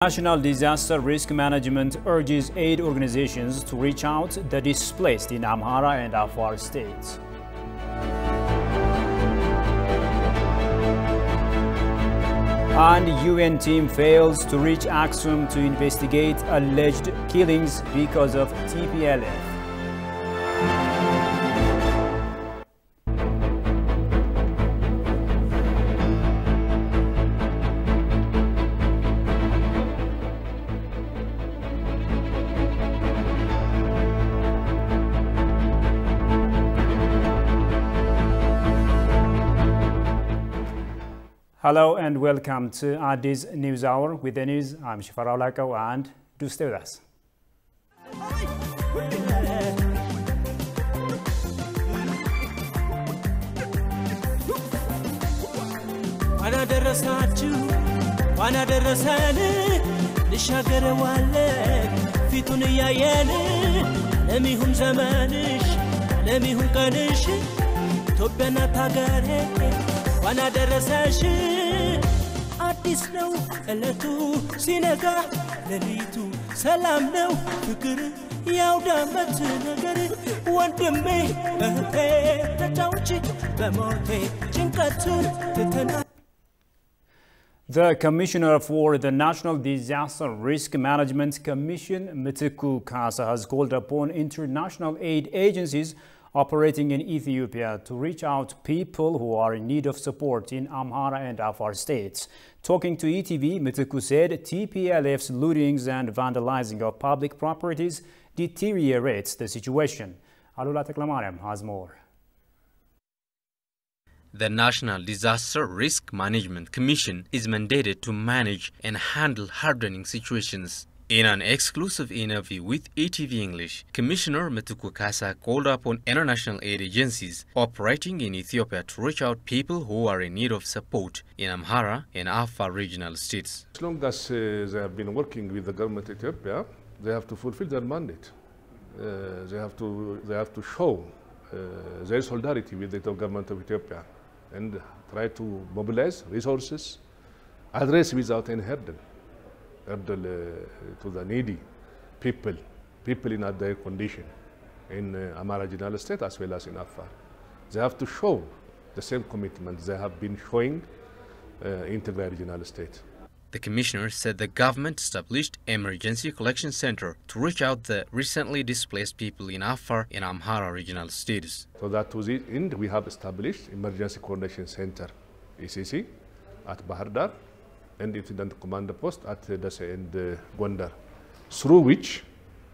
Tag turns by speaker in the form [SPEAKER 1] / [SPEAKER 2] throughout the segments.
[SPEAKER 1] National Disaster Risk Management urges aid organizations to reach out to the displaced in Amhara and Afar states. And UN team fails to reach Aksum to investigate alleged killings because of TPLF. Hello and welcome to Addis News Hour. With the news, I'm Shifara Olako and do stay with us. وانا درساش አዲስ ነው እለቱ ሲነጋ ለሊቱ ሰላም ነው ፍቅር ያውዳመት ነገር ወንድሜ እህቴ ተጫውቺ በሞቴ ጭንቀቱን ትተና The Commissioner for the National Disaster Risk Management Commission, Mitiku Kasa, has called upon international aid agencies operating in Ethiopia to reach out to people who are in need of support in Amhara and Afar states. Talking to ETV, Mitiku said TPLF's lootings and vandalizing of public properties deteriorates the situation. Alula Teklamariam has more.
[SPEAKER 2] The National Disaster Risk Management Commission is mandated to manage and handle hardening situations. In an exclusive interview with ETV English, Commissioner Mitiku Kasa called upon international aid agencies operating in Ethiopia to reach out people who are in need of support in Amhara and Afar regional states.
[SPEAKER 3] As long as they have been working with the government of Ethiopia, they have to fulfill their mandate. They have to show their solidarity with the government of Ethiopia and try to mobilize resources, address without any hurdle to the needy people in their condition in Amhara regional state as well as in Afar. They have to show the same commitment they have been showing in Tigray regional state.
[SPEAKER 2] The commissioner said the government established emergency collection center to reach out the recently displaced people in Afar and Amhara regional states.
[SPEAKER 3] So that to the end we have established emergency coordination center ECC at Bahar Dar and Incident Command Post at Dase and Gondar, through which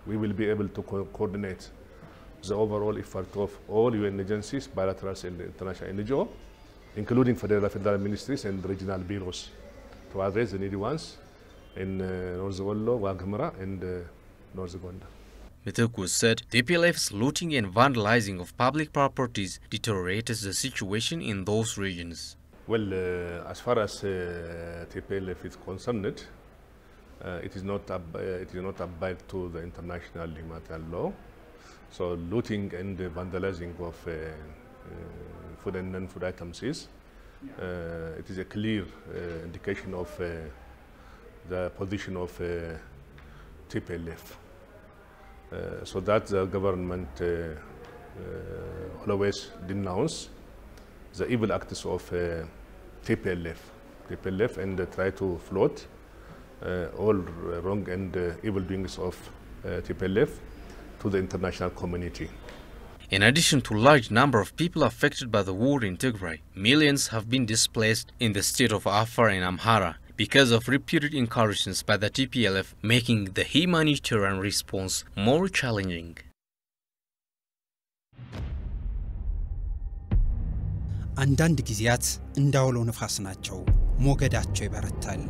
[SPEAKER 3] we will be able to coordinate the overall effort of all UN agencies, bilateral and international NGO, including federal ministries and regional bureaus, to address the needy ones in North Wollo, Wagamara and North Gondar.
[SPEAKER 2] Mitiku said TPLF's looting and vandalizing of public properties deteriorates the situation in those regions.
[SPEAKER 3] Well, as far as TPLF is concerned, it is not abide to the international humanitarian law. So looting and vandalizing of food and non-food items it is a clear indication of the position of TPLF. So that the government always denounce the evil acts of TPLF and try to float all wrong and evil doings of TPLF to the international community.
[SPEAKER 2] In addition to a large number of people affected by the war in Tigray, millions have been displaced in the state of Afar and Amhara because of repeated incursions by the TPLF, making the humanitarian response more challenging.
[SPEAKER 4] አንዳንድ ጊዜያት እንዳውሎ ነፋስ ናቸው ሞገዳቸው ይበረታል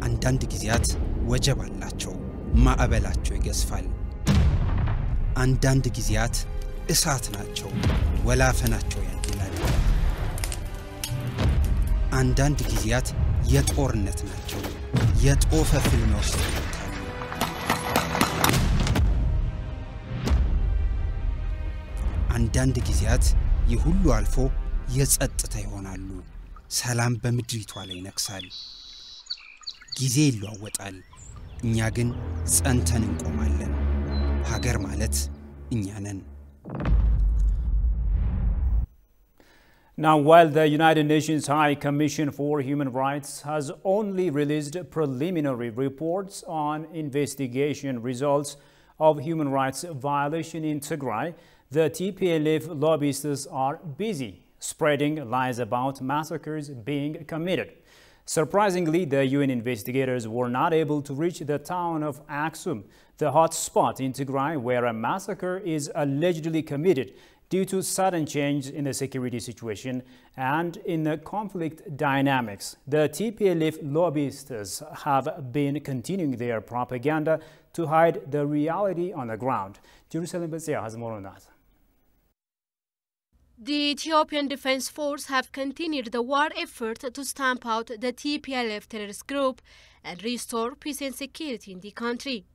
[SPEAKER 4] አንዳንድ ጊዜያት ወጀብ አላቸው ማዕበላቸው ይገዝፋል አንዳንድ ጊዜያት እሳት ናቸው ወላፈናቸው ያንላል አንዳንድ ጊዜያት የጦርነት ናቸው የጦፈ ፍልም ውስጥ አንዳንድ ጊዜያት ይሁሉ አልፎ የጸጥታ ይሆናሉ ሰላም በመድሪቷ ላይ ነክሳል ጊዜ ይለዋወጣል እኛ ግን ጸንተን እንቆማለን ሀገር ማለት እኛ ነን
[SPEAKER 5] Now, while the United Nations High Commission for Human Rights has only released preliminary reports on investigation results of human rights violation in Tigray, the TPLF lobbyists are busy spreading lies about massacres being committed. Surprisingly, the UN investigators were not able to reach the town of Aksum, the hot spot in Tigray where a massacre is allegedly committed due to sudden change in the security situation and in the conflict dynamics. The TPLF lobbyists have been continuing their propaganda to hide the reality on the ground. Jerusalem Bezia has more on that.
[SPEAKER 6] The Ethiopian Defense Force have continued the war effort to stamp out the TPLF terrorist group and restore peace and security in the country.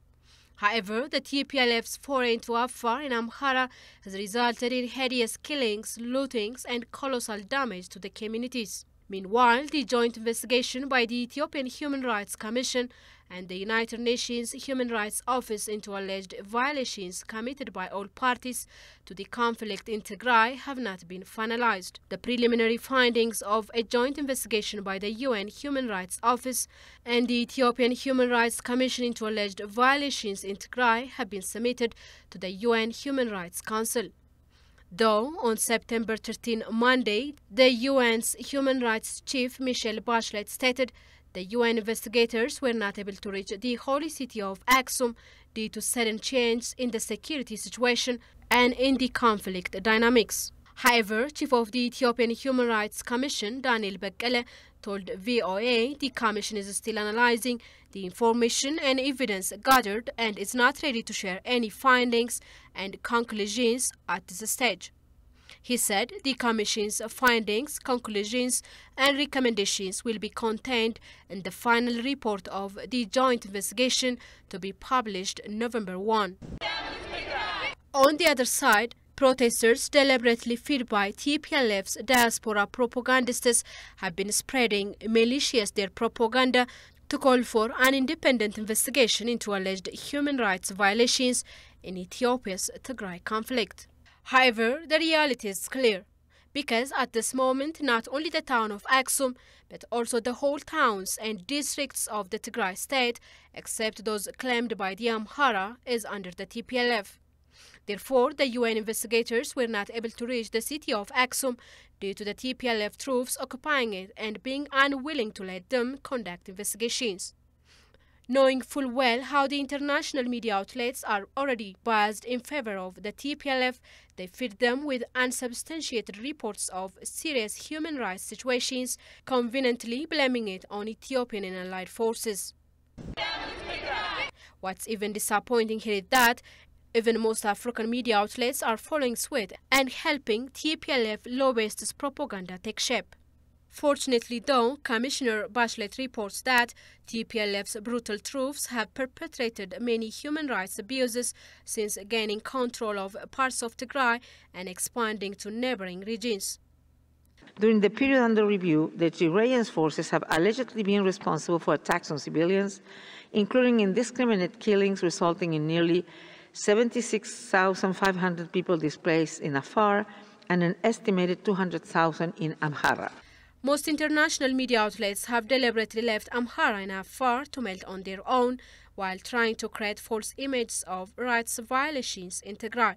[SPEAKER 6] However, the TPLF's foray into Afar in Amhara has resulted in hideous killings, lootings, and colossal damage to the communities. Meanwhile, the joint investigation by the Ethiopian Human Rights Commission and the United Nations Human Rights Office into alleged violations committed by all parties to the conflict in Tigray have not been finalized. The preliminary findings of a joint investigation by the UN Human Rights Office and the Ethiopian Human Rights Commission into alleged violations in Tigray have been submitted to the UN Human Rights Council. Though on September 13, Monday, the UN's Human Rights Chief Michelle Bachelet stated the UN investigators were not able to reach the holy city of Aksum due to sudden change in the security situation and in the conflict dynamics. However, Chief of the Ethiopian Human Rights Commission, Daniel Bekkele, told VOA the Commission is still analyzing the information and evidence gathered and is not ready to share any findings and conclusions at this stage. He said the Commission's findings, conclusions and recommendations will be contained in the final report of the joint investigation to be published November 1. On the other side, protesters deliberately fed by TPLF's diaspora propagandists have been spreading malicious their propaganda to call for an independent investigation into alleged human rights violations in Ethiopia's Tigray conflict. However, the reality is clear, because at this moment not only the town of Aksum, but also the whole towns and districts of the Tigray state, except those claimed by the Amhara, is under the TPLF. Therefore, the UN investigators were not able to reach the city of Aksum due to the TPLF troops occupying it and being unwilling to let them conduct investigations. Knowing full well how the international media outlets are already biased in favor of the TPLF, they feed them with unsubstantiated reports of serious human rights situations, conveniently blaming it on Ethiopian and allied forces. What's even disappointing here is that even most African media outlets are following suit and helping TPLF lobbyists' propaganda take shape. Fortunately, though, Commissioner Bachelet reports that TPLF's brutal troops have perpetrated many human rights abuses since gaining control of parts of Tigray and expanding to neighboring regions.
[SPEAKER 7] During the period under review, the Tigrayan forces have allegedly been responsible for attacks on civilians, including indiscriminate killings resulting in nearly 76,500 people displaced in Afar and an estimated 200,000 in Amhara.
[SPEAKER 6] Most international media outlets have deliberately left Amhara and Afar to melt on their own while trying to create false images of rights violations in Tigray.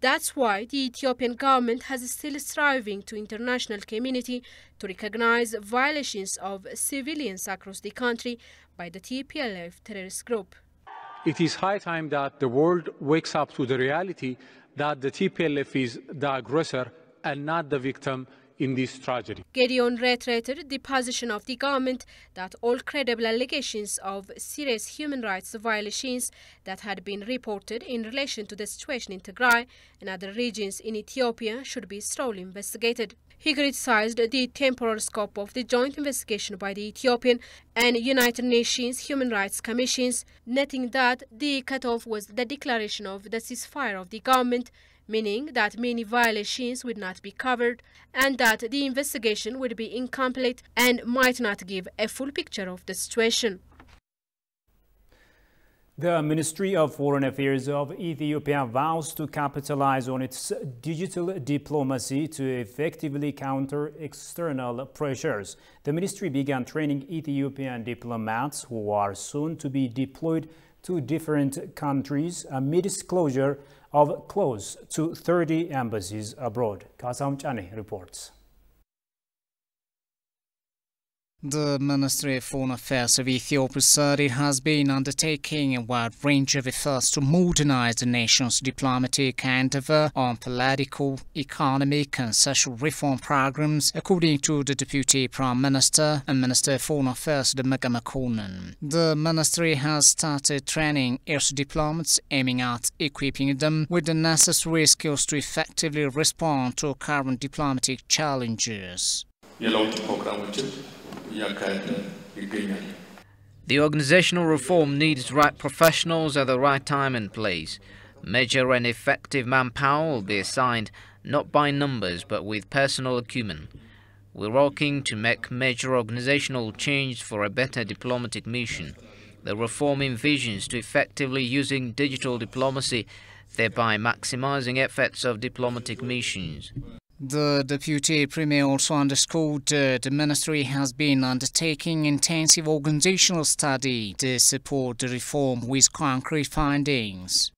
[SPEAKER 6] That's why the Ethiopian government has still striving to international community to recognize violations of civilians across the country by the TPLF terrorist group.
[SPEAKER 8] It is high time that the world wakes up to the reality that the TPLF is the aggressor and not the victim in this tragedy.
[SPEAKER 6] Gedeon reiterated the position of the government that all credible allegations of serious human rights violations that had been reported in relation to the situation in Tigray and other regions in Ethiopia should be thoroughly investigated. He criticized the temporal scope of the joint investigation by the Ethiopian and United Nations Human Rights Commissions, noting that the cutoff was the declaration of the ceasefire of the government, meaning that many violations would not be covered and that the investigation would be incomplete and might not give a full picture of the situation.
[SPEAKER 5] The Ministry of Foreign Affairs of Ethiopia vows to capitalize on its digital diplomacy to effectively counter external pressures. The ministry began training Ethiopian diplomats who are soon to be deployed to different countries amidst closure of close to 30 embassies abroad. Kasam Chane reports.
[SPEAKER 9] The Ministry of Foreign Affairs of Ethiopia said it has been undertaking a wide range of efforts to modernize the nation's diplomatic endeavor on political, economic and social reform programs, according to the Deputy Prime Minister and Minister of Foreign Affairs Demeke Mekonnen. The ministry has started training its diplomats, aiming at equipping them with the necessary skills to effectively respond to current diplomatic challenges.
[SPEAKER 10] The organizational reform needs right professionals at the right time and place. Major and effective manpower will be assigned not by numbers but with personal acumen. We're working to make major organizational change for a better diplomatic mission. The reform envisions to effectively using digital diplomacy, thereby maximizing efforts of diplomatic missions.
[SPEAKER 9] The Deputy Premier also underscored the ministry has been undertaking intensive organizational study to support the reform with concrete findings.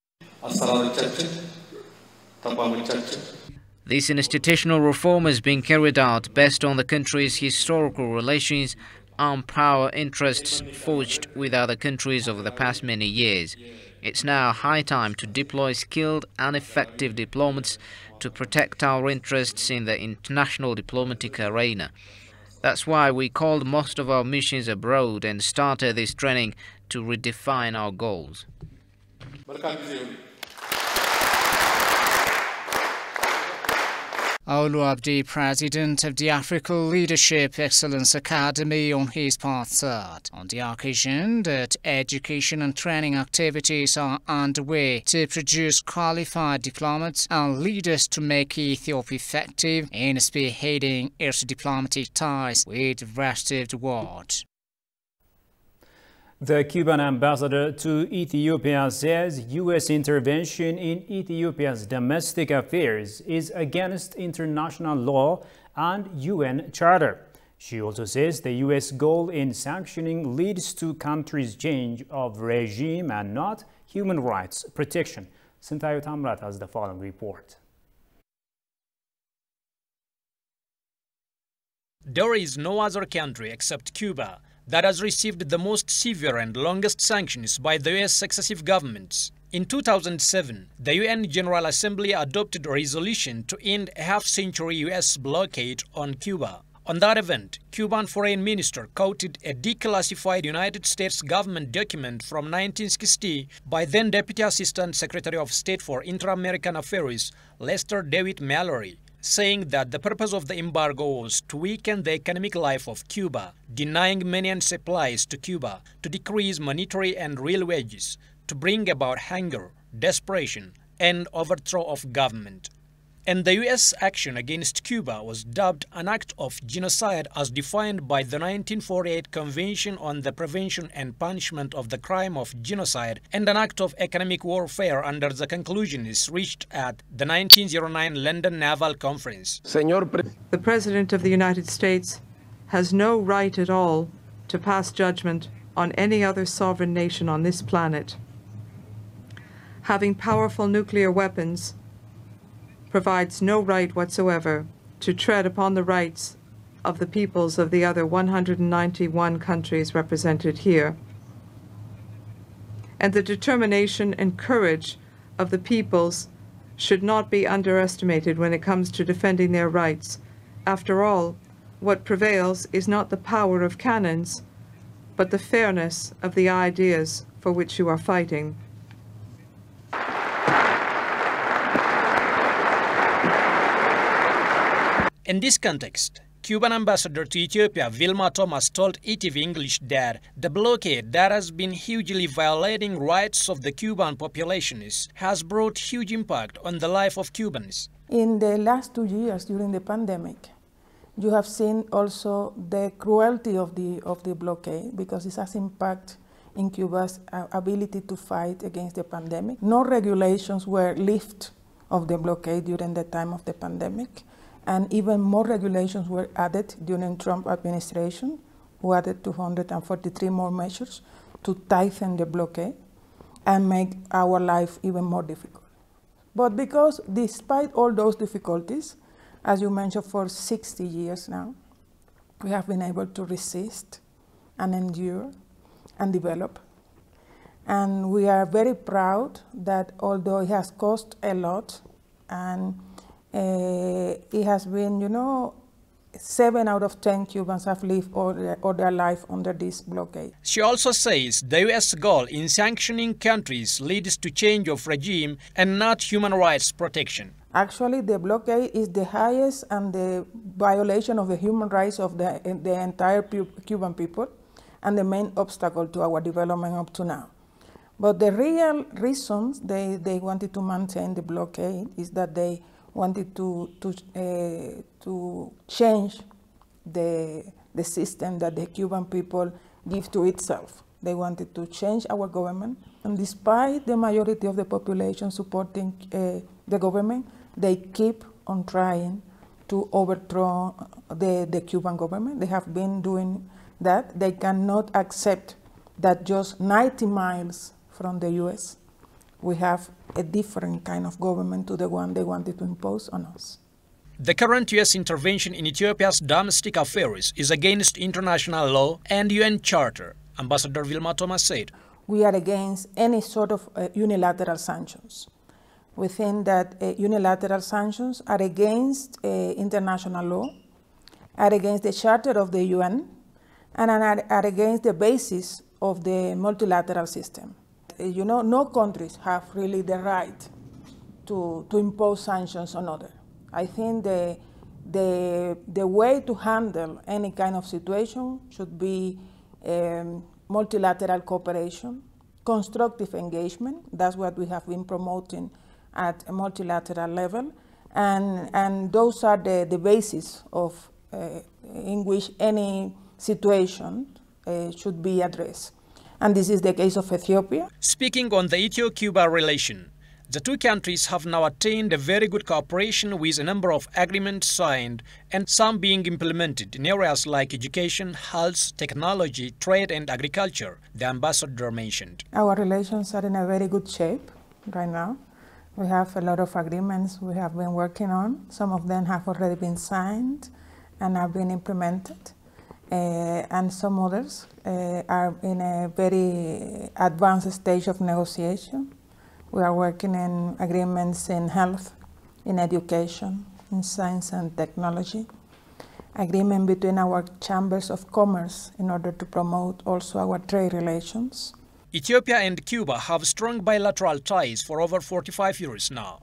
[SPEAKER 10] This institutional reform is being carried out based on the country's historical relations and power interests forged with other countries over the past many years. It's now high time to deploy skilled and effective diplomats to protect our interests in the international diplomatic arena. That's why we called most of our missions abroad and started this training to redefine our goals.
[SPEAKER 9] Olu Abdi, president of the Africa Leadership Excellence Academy, on his part said on the occasion that education and training activities are underway to produce qualified diplomats and leaders to make Ethiopia effective in spearheading its diplomatic ties with the rest of the world.
[SPEAKER 5] The Cuban ambassador to Ethiopia says U.S. intervention in Ethiopia's domestic affairs is against international law and UN Charter. She also says the U.S. goal in sanctioning leads to country's change of regime and not human rights protection. Sintayo Tamrat has the following report.
[SPEAKER 11] There is no other country except Cuba that has received the most severe and longest sanctions by the U.S. successive governments. In 2007, the UN General Assembly adopted a resolution to end a half-century U.S. blockade on Cuba. On that event, Cuban Foreign Minister quoted a declassified United States government document from 1960 by then Deputy Assistant Secretary of State for Inter-American Affairs, Lester DeWitt Mallory, saying that the purpose of the embargo was to weaken the economic life of Cuba, denying money and supplies to Cuba, to decrease monetary and real wages, to bring about hunger, desperation, and overthrow of government. And the U.S. action against Cuba was dubbed an act of genocide as defined by the 1948 Convention on the Prevention and Punishment of the Crime of Genocide and an act of economic warfare under the conclusions reached at the 1909 London Naval Conference.
[SPEAKER 12] The President of the United States has no right at all to pass judgment on any other sovereign nation on this planet. Having powerful nuclear weapons provides no right whatsoever to tread upon the rights of the peoples of the other 191 countries represented here. And the determination and courage of the peoples should not be underestimated when it comes to defending their rights. After all, what prevails is not the power of cannons, but the fairness of the ideas for which you are fighting.
[SPEAKER 11] In this context, Cuban ambassador to Ethiopia Vilma Thomas told ETV English that the blockade that has been hugely violating rights of the Cuban populations has brought huge impact on the life of Cubans.
[SPEAKER 13] In the last 2 years during the pandemic, you have seen also the cruelty of the blockade, because it has impact in Cuba's ability to fight against the pandemic. No regulations were lifted of the blockade during the time of the pandemic, and even more regulations were added during Trump administration, who added 243 more measures to tighten the blockade and make our life even more difficult. But because despite all those difficulties, as you mentioned, for 60 years now, we have been able to resist and endure and develop. And we are very proud that although it has cost a lot, and it has been, 7 out of 10 Cubans have lived all their life under this blockade.
[SPEAKER 11] She also says the U.S. goal in sanctioning countries leads to change of regime and not human rights protection.
[SPEAKER 13] Actually, the blockade is the highest and the violation of the human rights of the entire Cuban people and the main obstacle to our development up to now. But the real reasons they wanted to maintain the blockade is that they wanted to change the system that the Cuban people give to itself. They wanted to change our government, and despite the majority of the population supporting the government, they keep on trying to overthrow the Cuban government. They have been doing that. They cannot accept that just 90 miles from the US, we have a different kind of government to the one they wanted to impose on us.
[SPEAKER 11] The current U.S. intervention in Ethiopia's domestic affairs is against international law and UN Charter, Ambassador Vilma Thomas said.
[SPEAKER 13] We are against any sort of unilateral sanctions. We think that unilateral sanctions are against international law, are against the Charter of the UN, and are against the basis of the multilateral system. No countries have really the right to impose sanctions on others. I think the way to handle any kind of situation should be multilateral cooperation, constructive engagement. That's what we have been promoting at a multilateral level, and those are the basis of in which any situation should be addressed. And this is the case of Ethiopia.
[SPEAKER 11] Speaking on the Ethio-Cuba relation, the two countries have now attained a very good cooperation with a number of agreements signed and some being implemented in areas like education, health, technology, trade and agriculture, the ambassador mentioned.
[SPEAKER 13] Our relations are in a very good shape right now. We have a lot of agreements we have been working on. Some of them have already been signed and have been implemented. And some others are in a very advanced stage of negotiation. We are working in agreements in health, in education, in science and technology, agreement between our chambers of commerce in order to promote also our trade relations.
[SPEAKER 11] Ethiopia and Cuba have strong bilateral ties for over 45 years now.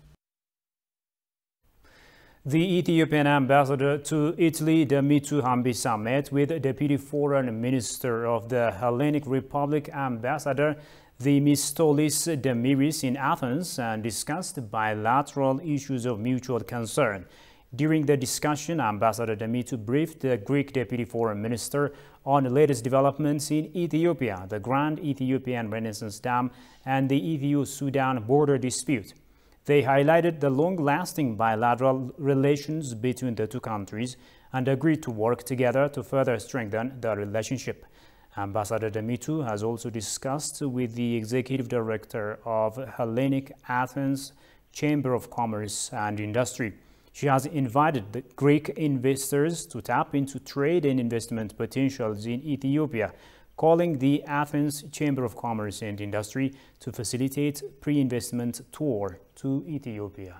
[SPEAKER 5] The Ethiopian ambassador to Italy, Damitu Hambisa, met with Deputy Foreign Minister of the Hellenic Republic, Ambassador Themistolis Demiris, in Athens and discussed bilateral issues of mutual concern. During the discussion, Ambassador Damitu briefed the Greek Deputy Foreign Minister on the latest developments in Ethiopia, the Grand Ethiopian Renaissance Dam, and the Ethio-Sudan border dispute. They highlighted the long-lasting bilateral relations between the two countries and agreed to work together to further strengthen the relationship. Ambassador Damitu has also discussed with the Executive Director of Hellenic Athens Chamber of Commerce and Industry. She has invited the Greek investors to tap into trade and investment potentials in Ethiopia, calling the Athens Chamber of Commerce and Industry to facilitate pre-investment tour to Ethiopia.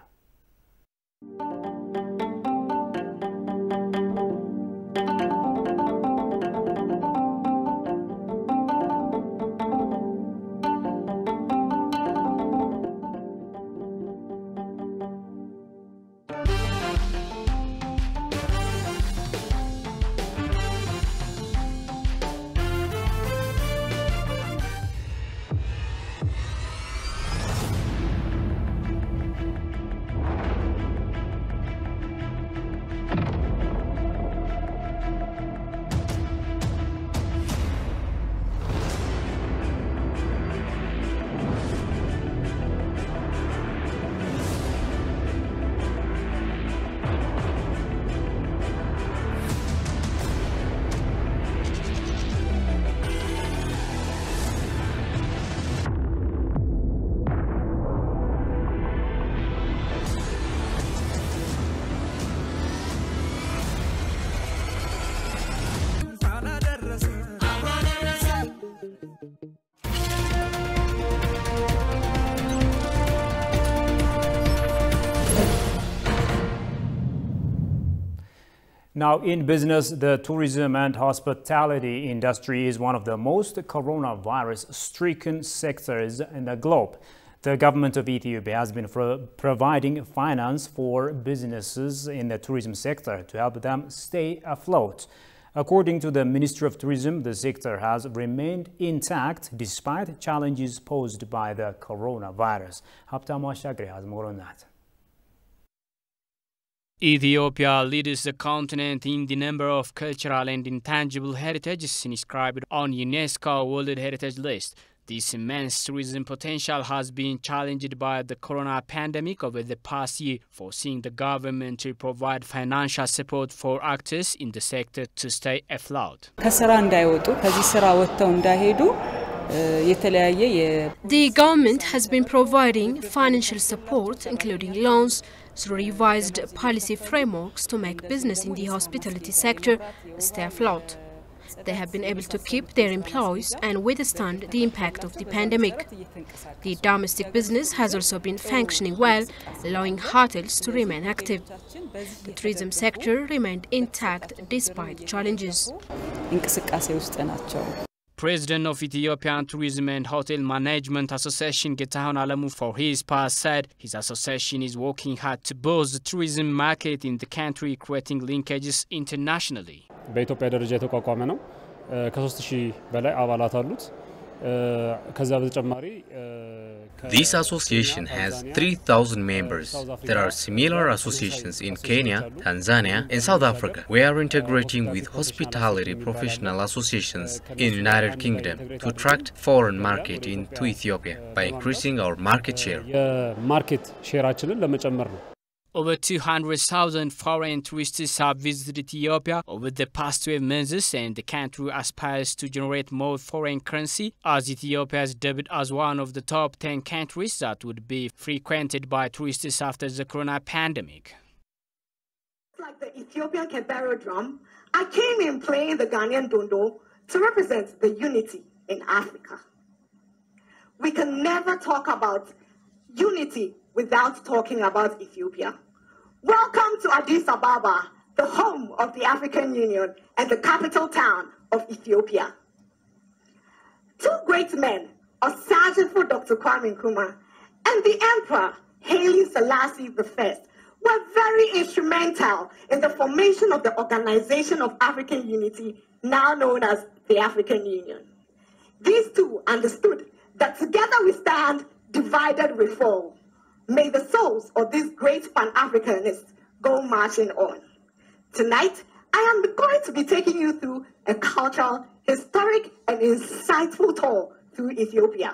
[SPEAKER 5] Now, in business, the tourism and hospitality industry is one of the most coronavirus-stricken sectors in the globe. The government of Ethiopia has been providing finance for businesses in the tourism sector to help them stay afloat. According to the Ministry of Tourism, the sector has remained intact despite challenges posed by the coronavirus. Haptamu Ashagri has more on that.
[SPEAKER 14] Ethiopia leads the continent in the number of cultural and intangible heritages inscribed on UNESCO World Heritage List. This immense tourism potential has been challenged by the corona pandemic over the past year, forcing the government to provide financial support for actors in the sector to stay afloat.
[SPEAKER 6] The government has been providing financial support, including loans, through revised policy frameworks to make business in the hospitality sector stay afloat. They have been able to keep their employees and withstand the impact of the pandemic. The domestic business has also been functioning well, allowing hotels to remain active. The tourism sector remained intact despite challenges.
[SPEAKER 14] President of Ethiopian Tourism and Hotel Management Association Getahun Alamu, for his part, said his association is working hard to boost the tourism market in the country, creating linkages internationally.
[SPEAKER 15] በኢትዮጵያ ደረጃ የተቋቋመ ነው ከ3000 በላይ አባላት አሉት ከዛ በተጨማሪ
[SPEAKER 2] This association has 3,000 members. There are similar associations in Kenya, Tanzania, and South Africa. We are integrating with hospitality professional associations in United Kingdom to attract foreign market into Ethiopia by increasing our market share.
[SPEAKER 15] የማርኬት ሼራችንን ለመጨመር ነው
[SPEAKER 14] Over 200,000 foreign tourists have visited Ethiopia over the past 12 months, and the country aspires to generate more foreign currency, as Ethiopia is dubbed as one of the top 10 countries that would be frequented by tourists after the corona pandemic.
[SPEAKER 16] Like the Ethiopian Kebero drum, I came in playing the Ghanaian dondo to represent the unity in Africa. We can never talk about unity without talking about Ethiopia. Welcome to Addis Ababa, the home of the African Union and the capital town of Ethiopia. Two great men, Osagyefo Dr. Kwame Nkrumah and the Emperor Haile Selassie I, were very instrumental in the formation of the Organization of African Unity, now known as the African Union. These two understood that together we stand, divided we fall. May the souls of these great Pan-Africanists go marching on. Tonight, I am going to be taking you through a cultural, historic, and insightful tour through Ethiopia.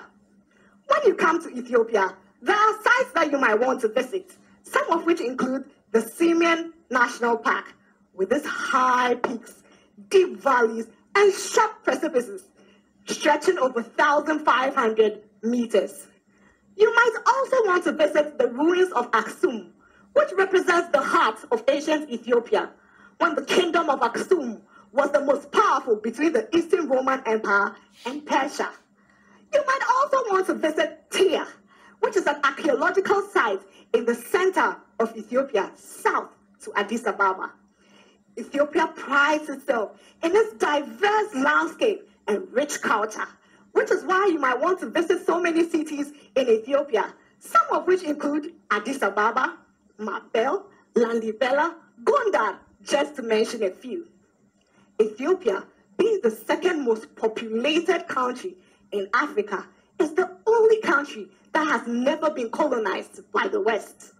[SPEAKER 16] When you come to Ethiopia, there are sites that you might want to visit, some of which include the Simien National Park, with its high peaks, deep valleys, and sharp precipices stretching over 1,500 meters. You might also want to visit the ruins of Aksum, which represents the heart of ancient Ethiopia, when the kingdom of Aksum was the most powerful between the Eastern Roman Empire and Persia. You might also want to visit Tyre, which is an archaeological site in the center of Ethiopia, south to Addis Ababa. Ethiopia prides itself in its diverse landscape and rich culture, which is why you might want to visit so many cities in Ethiopia, some of which include Addis Ababa, Mabel, Lalibela, Gondar, just to mention a few. Ethiopia, being the second most populated country in Africa, is the only country that has never been colonized by the West.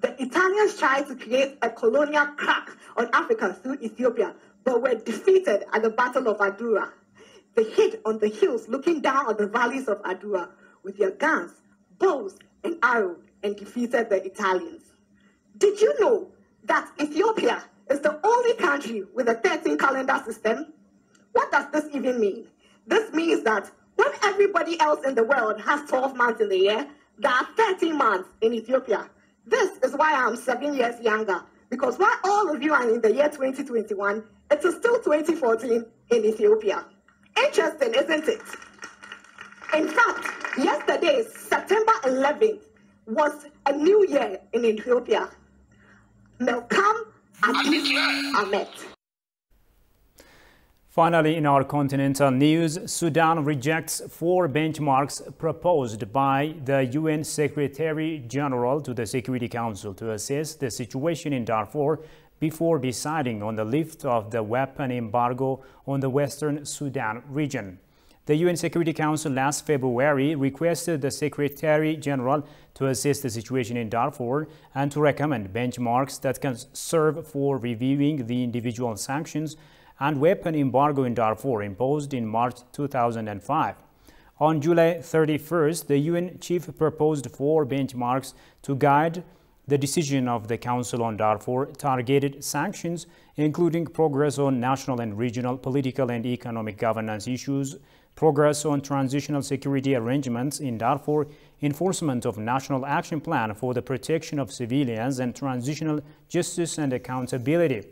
[SPEAKER 16] The Italians tried to create a colonial crack on Africa through Ethiopia, but were defeated at the Battle of Adua. They hid on the hills looking down on the valleys of Adua with their guns, bows, and arrows and defeated the Italians. Did you know that Ethiopia is the only country with a 13 calendar system? What does this even mean? This means that when everybody else in the world has 12 months in the year, there are 13 months in Ethiopia. This is why I'm 7 years younger, because while all of you are in the year 2021, it is still 2014 in Ethiopia. Interesting, isn't it? In fact, yesterday, September 11th, was a new year in Ethiopia. Melkam Ahmed.
[SPEAKER 5] Finally, in our continental news, Sudan rejects 4 benchmarks proposed by the UN Secretary-General to the Security Council to assess the situation in Darfur before deciding on the lift of the weapon embargo on the Western Sudan region. The UN Security Council last February requested the Secretary-General to assess the situation in Darfur and to recommend benchmarks that can serve for reviewing the individual sanctions and weapon embargo in Darfur imposed in March 2005. On July 31st, the UN chief proposed 4 benchmarks to guide the decision of the Council on Darfur targeted sanctions, including progress on national and regional political and economic governance issues, progress on transitional security arrangements in Darfur, enforcement of National Action Plan for the protection of civilians, and transitional justice and accountability.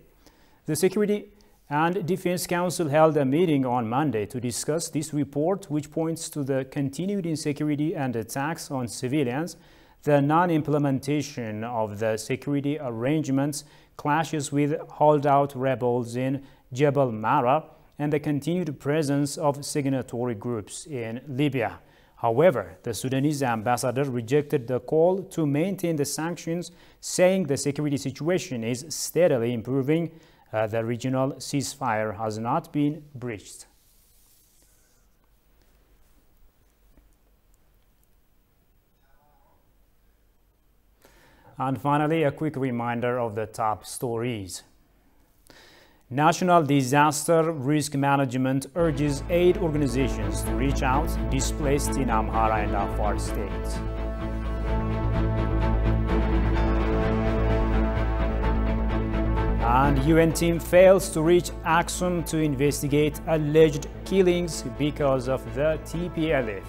[SPEAKER 5] The Security and Defense Council held a meeting on Monday to discuss this report, which points to the continued insecurity and attacks on civilians, the non-implementation of the security arrangements, clashes with holdout rebels in Jebel Mara, and the continued presence of signatory groups in Libya. However, the Sudanese ambassador rejected the call to maintain the sanctions, saying the security situation is steadily improving. The regional ceasefire has not been breached. And finally, a quick reminder of the top stories. National Disaster Risk Management urges aid organizations to reach out displaced in Amhara and Afar states. And UN team fails to reach Aksum to investigate alleged killings because of the TPLF.